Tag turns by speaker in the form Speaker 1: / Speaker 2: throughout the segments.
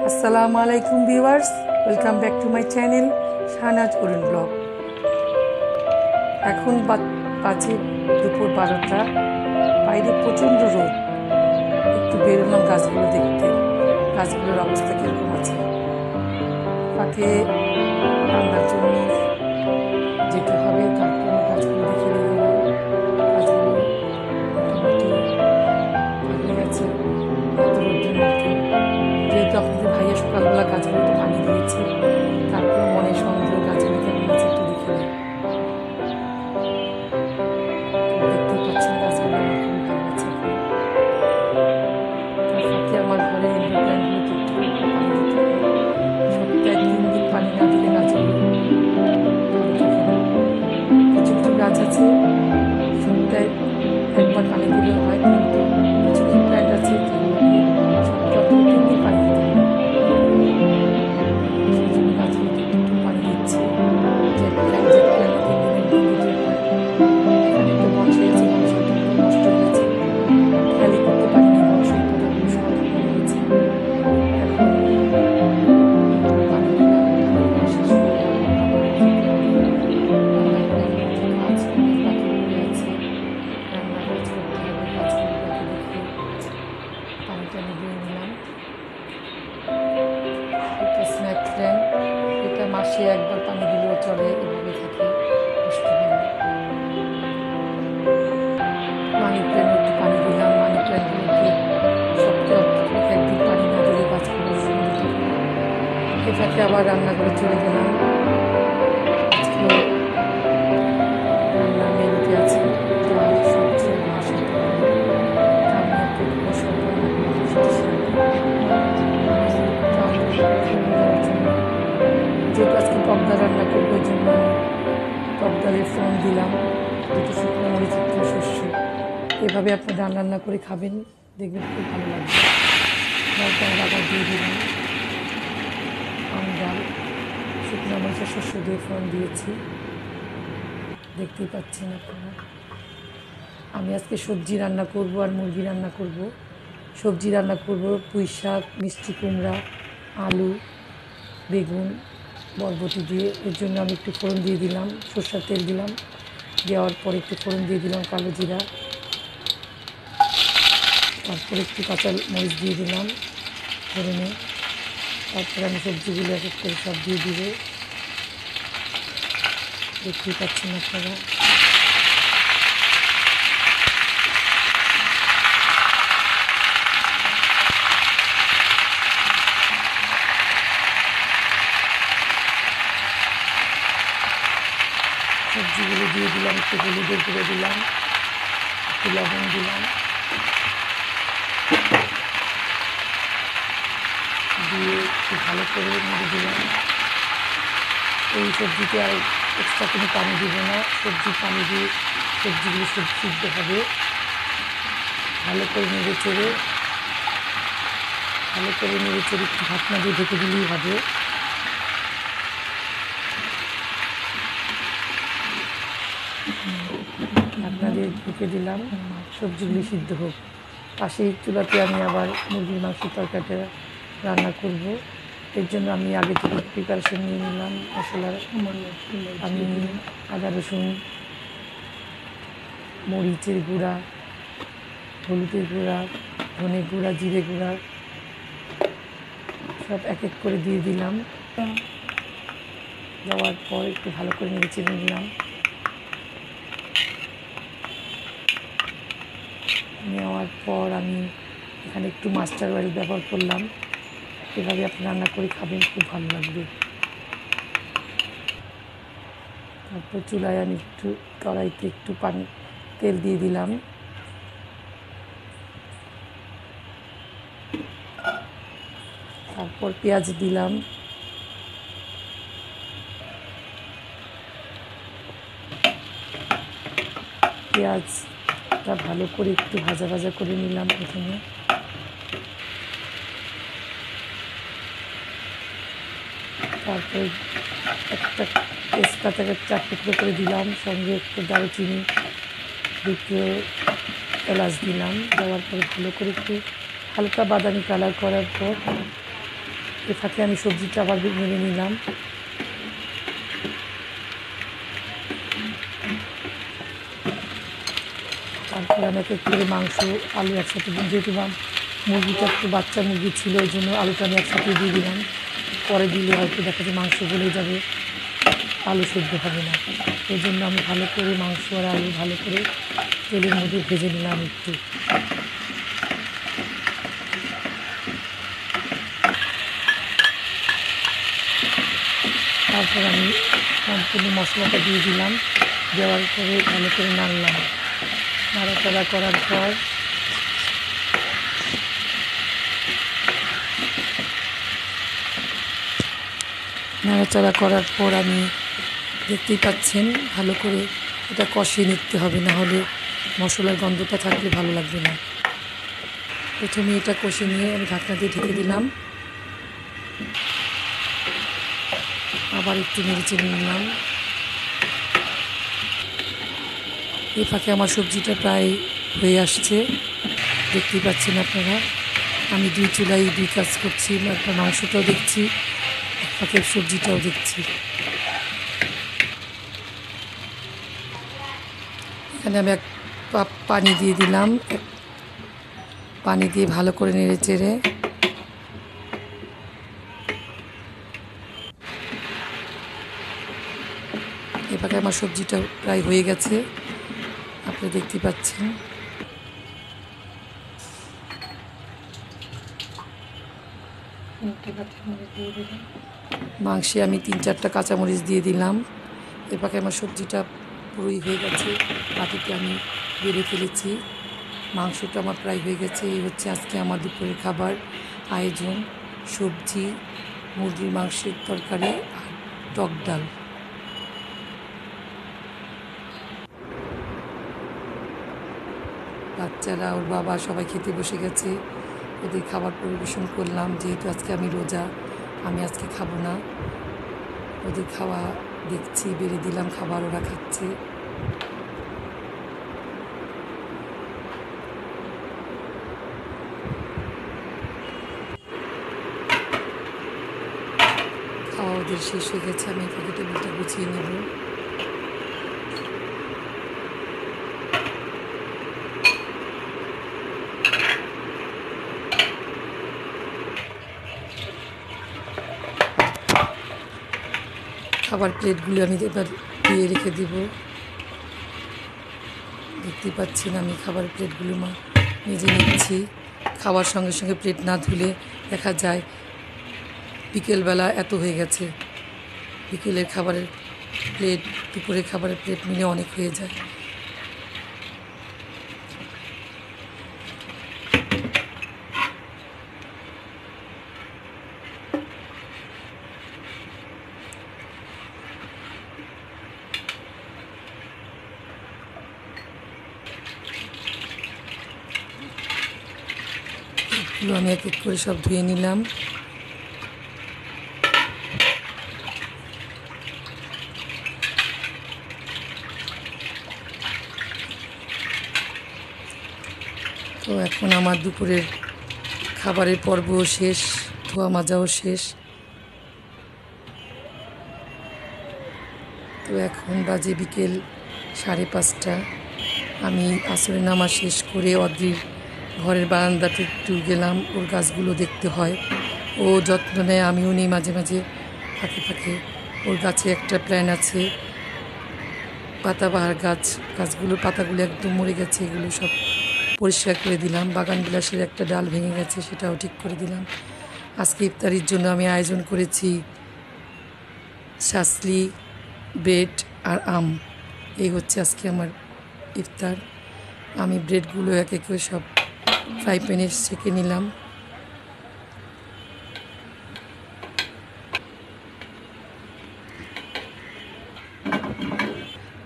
Speaker 1: আসসালামু আলাইকুম viewers, welcome back to my channel Shahnaz Arun blog. এখন বাজে দুপুর 12টা, বাইরে প্রচণ্ড রোদ। একটু বেরোলাম গাছগুলো দেখতে, গাছগুলোর অবস্থা কীরকম আছে। ফাঁকে রান্নার জন্য যেতে হবে, তারপর গাছগুলো দেখে নিয়ে গেলাম। গাছগুলো মোটামুটি ভালোই আছে এত রোদের মধ্যে। যেহেতু আপনাদের ভাইয়া সকালবেলা গাছগুলোতে পানি দিয়েছে, তারপর মনে সন্দেহ গাছগুলো কেমন আছে একটু দেখে নিই। দেখতেই পাচ্ছেন গাছগুলো আমার খুবই ভালো আছে। তার সাথে আমার ঘরে ইনডোর প্ল্যান্টগুলোতে একটু পানি দিতে হবে। সপ্তাহে 3 দিন পানি না দিলে গাছগুলো ভালো থাকে না। কিছু কিছু গাছ আছে সপ্তাহে একবার পানি দিলে হয়, কিন্তু কিছু কিছু প্ল্যান্ট আছে যেগুলোকে সপ্তাহে 3 দিন পানি দিতে হয়। সেই জন্য গাছগুলোতে একটু পানি দিচ্ছি। জেট প্ল্যান্টে 3 দিনে 3 দিতে হয়। এখানে একটা বনসাই আছে, বনসাইটা পুরো নষ্ট হয়েছে, খেয়ালই করতে পারিনি। বনসাই পাতাগুলো সব মরে গেছে। এখন পানি দিলাম, পানি দেওয়া শেষ করে আবার রান্নাঘরে যেতে হবে। রান্নাঘরে এখন অনেক কাজ বাকি পড়ে আছে, রান্না কাজ করতে হবে। গাছগুলোকে দেখে পানিটা নিভিয়ে নিলাম। এটা স্ন্যাক প্ল্যান্ট, এটা মাসে একবার পানি দিলেও চলে, এভাবে থাকে, কষ্ট হয় না। মানি প্ল্যান্টে একটু পানি দিলাম। মানি প্ল্যান্টগুলোকে সপ্তাহে অন্তত একদিন পানি না দিলে গাছগুলো সুন্দর থাকে না। এ ফাঁকে আবার রান্নাঘরে চলে গেলাম। আজকে রান্নার মেনুতে আছে ডাল, সবজি, মাছের তরকারি। তা আমি আপনাদের সব রান্নাগুলো সাথে শেয়ার করব। আমি ডাল ফোড়ন দেওয়ার জন্য, যেহেতু আজকে টক ডাল রান্না করবো, ওই জন্য আমি টক ডালের ফোড়ন দিলাম, 2টো শুকনো মরিচ, 1 শস্য। এভাবে আপনি ডাল রান্না করে খাবেন, দেখবেন খুব ভালো লাগবে। ডালটা আবার দিয়ে দিলাম ডাল, শুকনো মরিচের শস্য দিয়ে ফোড়ন দিয়েছি, দেখতেই পাচ্ছেন আপনারা। আমি আজকে সবজি রান্না করব আর মুরগি রান্না করব। সবজি রান্না করব পুঁই শাক, মিষ্টি কুমড়া, আলু, বেগুন, বরবটি দিয়ে। এর জন্য আমি একটু ফোড়ন দিয়ে দিলাম, সরষের তেল দিলাম, দেওয়ার পর একটু ফোড়ন দিয়ে দিলাম কালো জিরা, তারপর একটু কাঁচা মরিচ দিয়ে দিলাম ফোড়নে। তারপরে আমি সবজিগুলো এক এক করে সব দিয়ে দিব, দেখতেই পাচ্ছেন আপনারা। সবজিগুলো দিয়ে দিলাম, একটু হলুদের গুঁড়ো দিলাম, একটু লবণ দিলাম, দিয়ে একটু ভালো করে নেড়ে দিলাম। এই সবজিতে আর এক্সট্রা কোনো পানি দিব না, সবজির পানি দিয়ে সবজিগুলো সিদ্ধ হবে। ভালো করে নেড়ে চেড়ে একটু ঢাকনা দিয়ে ঢেকে দিলেই হবে। ঢাকনা দিয়ে ঢেকে দিলাম, সবজিগুলি সিদ্ধ হোক। পাশেই চুলাতে আমি আবার মুরগির মাংসের তরকারিটা রান্না করব। এর জন্য আমি আগে থেকে প্রিপারেশন নিয়ে নিলাম মশলার। আমি আদা, রসুন, মরিচের গুঁড়া, হলুদের গুঁড়া, ধনে গুঁড়া, জিরে গুঁড়া সব এক এক করে দিয়ে দিলাম। দেওয়ার পর একটু ভালো করে নেড়ে চেড়ে নিলাম। নেওয়ার পর আমি এখানে একটু মাস্টার্ড অয়েল ব্যবহার করলাম। এভাবে আপনি রান্না করে খাবেন, খুব ভালো লাগবে। তারপর চুলায় আমি একটু কড়াইতে একটু তেল দিয়ে দিলাম। তারপর পেঁয়াজ দিলাম, পেঁয়াজটা ভালো করে একটু ভাজা ভাজা করে নিলাম প্রথমে। তারপর একটা তেজপাতাকে 4 টুকরো করে দিলাম, সঙ্গে একটু দারুচিনি, 2টো এলাচ দিলাম। দেওয়ার পরে ভালো করে একটু হালকা বাদামি কালার করার পর এ ফাঁকে আমি সবজিটা আবার নেড়ে নিলাম। তারপর আমি এক এক করে মাংস আলু একসাথে, যেহেতু মুরগিটা একটু বাচ্চা মুরগি ছিল ওই জন্য আলুটা আমি একসাথে দিয়ে দিলাম। পরে দিলে হয়তো দেখা যায় মাংস গলে যাবে, আলু সেদ্ধ হবে না। ওই জন্য আমি ভালো করে মাংস আর আলু ভালো করে তেলের মধ্যে ভেজে নিলাম একটু। তারপর আমি সম্পূর্ণ মশলাটা দিয়ে দিলাম, দেওয়ার পরে ভালো করে নাড়লাম। নাড়াচাড়া করার পর আমি দেখতেই পাচ্ছেন ভালো করে এটা কষিয়ে নিতে হবে, না হলে মশলার গন্ধটা থাকলে ভালো লাগবে না। প্রথমে এটা কষিয়ে নিয়ে আমি ঢাকনা দিয়ে ঢেকে দিলাম, আবার একটু নেড়ে নিলাম। এই ফাঁকে আমার সবজিটা প্রায় হয়ে আসছে, দেখতেই পাচ্ছেন আপনারা। আমি দুই চুলায় দুই কাজ করছি, একটা মাংসটাও দেখছি, ফাঁকে সবজিটাও দেখছি। এখানে আমি এক কাপ পানি দিয়ে দিলাম, পানি দিয়ে ভালো করে নেড়ে চেড়ে এই ফাঁকে আমার সবজিটা প্রায় হয়ে গেছে, আপনি দেখতে পাচ্ছেন। মাংসে আমি 3-4টা কাঁচামরিচ দিয়ে দিলাম। এ ফাঁকে আমার সবজিটা পুরোই হয়ে গেছে, বাটিতে আমি বেড়ে ফেলেছি। মাংসটা আমার প্রায় হয়ে গেছে। এই হচ্ছে আজকে আমার দুপুরের খাবার আয়োজন: সবজি, মুরগির মাংসের তরকারি আর টক ডাল। বাচ্চারা, ওর বাবা সবাই খেতে বসে গেছে, ওদের খাবার পরিবেশন করলাম। যেহেতু আজকে আমি রোজা, আমি আজকে খাবো না, ওদের খাওয়া দেখছি, বেড়ে দিলাম খাবার, ওরা খাচ্ছে। খাওয়া ওদের শেষ হয়ে গেছে, আমি এখানে টেবিলটা গুছিয়ে নেব। খাবার প্লেটগুলো আমি এবার দিয়ে রেখে দেব। দেখতে পাচ্ছেন আমি খাবার প্লেটগুলো নিজে নিচ্ছি। খাওয়ার সঙ্গে সঙ্গে প্লেট না ধুলে দেখা যায় বিকেলবেলা এত হয়ে গেছে। বিকেলের খাবারের প্লেট, দুপুরের খাবারের প্লেট মিলে অনেক হয়ে যায়। এগুলো আমি এক এক করে সব ধুয়ে নিলাম। তো এখন আমার দুপুরের খাবারের পর্ব শেষ, ধোয়া মাজাও শেষ। তো এখন বাজে বিকেল 5:30। আমি আসরের নামাজ শেষ করে অদ্রির ঘরের বারান্দাতে একটু গেলাম, ওর গাছগুলো দেখতে হয়, ও যত্ন নেয়, আমিও নিই মাঝে মাঝে ফাঁকে ফাঁকে। ওর গাছে একটা প্ল্যান আছে, পাতাবাহার গাছ, গাছগুলোর পাতাগুলো একদম মরে গেছে, এগুলো সব পরিষ্কার করে দিলাম। বাগান বিলাসের একটা ডাল ভেঙে গেছে, সেটাও ঠিক করে দিলাম। আজকে ইফতারির জন্য আমি আয়োজন করেছি শাসলি, ব্রেড আর আম। এই হচ্ছে আজকে আমার ইফতার। আমি ব্রেডগুলো এক এক করে সব ফ্রাই প্যানে সেঁকে নিলাম।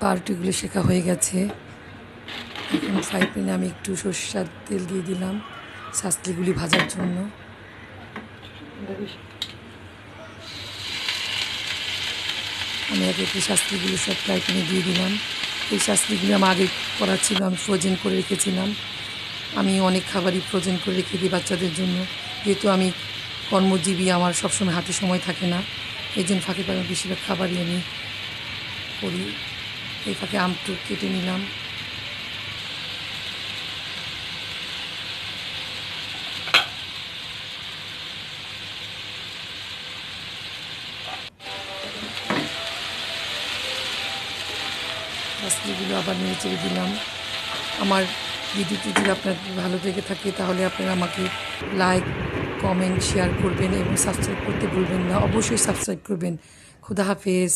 Speaker 1: পাউরুটিগুলো শেখা হয়ে গেছে। এখন ফ্রাই প্যানে আমি একটু সরষের তেল দিয়ে দিলাম শাসলিগুলি ভাজার জন্য। আমি এক এক শাসলিগুলো সব ফ্রাই প্যানে দিয়ে দিলাম। এই শাসলিগুলি আমার আগে করা ছিল, আমি ফ্রোজেন করে রেখেছিলাম। আমি অনেক খাবারই ফ্রোজেন করে রেখে দিই বাচ্চাদের জন্য, যেহেতু আমি কর্মজীবী, আমার সবসময় হাতে সময় থাকে না, এই জন্য ফাঁকে ফাঁকে বেশিরভাগ খাবারই আমি করি। এই ফাঁকে আমটু কেটে নিলাম। মাছগুলো আবার নেড়ে চেড়ে দিলাম। আমার ভিডিওটি যদি আপনার ভালো লেগে থাকে তাহলে আপনারা আমাকে লাইক, কমেন্ট, শেয়ার করবেন এবং সাবস্ক্রাইব করতে ভুলবেন না। অবশ্যই সাবস্ক্রাইব করবেন। খুদা হাফেজ।